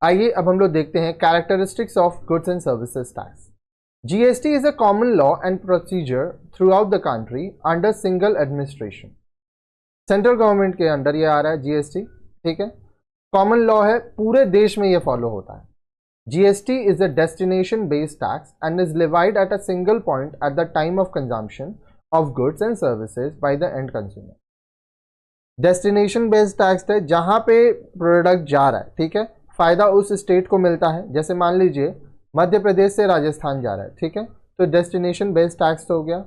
आइए अब हम लोग देखते हैं characteristics of goods and services tax. GST is a common law and procedure through out the country under single administration. Central government के under ये आ रहा है जीएसटी, ठीक है। कॉमन लॉ है, पूरे देश में ये फॉलो होता है। GST is a destination based tax and is levied at a single point at the time of consumption of goods and services by the end consumer. Destination based tax है, जहां पे प्रोडक्ट जा रहा है, ठीक है, फायदा उस स्टेट को मिलता है। जैसे मान लीजिए मध्य प्रदेश से राजस्थान जा रहा है, ठीक है, तो डेस्टिनेशन बेस्ड टैक्स तो हो गया।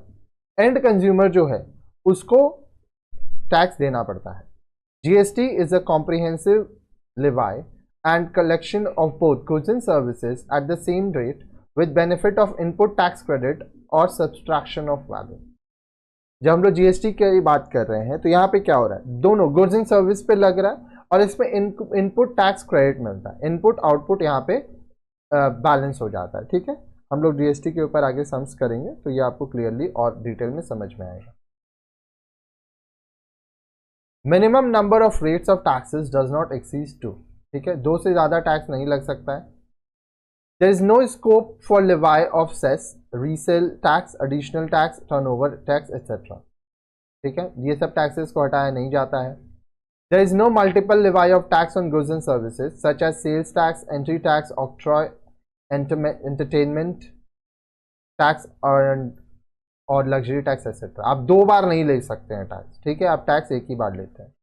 एंड कंज्यूमर जो है उसको टैक्स देना पड़ता है। GST is a comprehensive लेवाई and collection of both goods and services at the same rate with benefit of input tax credit or subtraction of value। जब हम लोग जीएसटी की बात कर रहे हैं तो यहाँ पे क्या हो रहा है, दोनों गुड्स एंड सर्विस पे लग रहा है और इसमें इनपुट टैक्स क्रेडिट मिलता है। इनपुट आउटपुट यहाँ पे बैलेंस हो जाता है, ठीक है। हम लोग जीएसटी के ऊपर आगे सम्स करेंगे तो ये आपको क्लियरली और डिटेल में समझ में आएगा। Minimum number of rates of taxes does not exceed 2, ठीक है, 2 से ज्यादा टैक्स नहीं लग सकता है। There is no scope for levy of cess, resale tax, additional tax, turnover tax et cetera, ठीक है, ये सब टैक्सेस को हटाया नहीं जाता है। There is no multiple levy of tax on goods and services such as sales tax, entry tax, octroi, entertainment tax और लग्जरी टैक्स एक्सेट्रा। आप 2 बार नहीं ले सकते हैं टैक्स, ठीक है, आप टैक्स एक ही बार लेते हैं।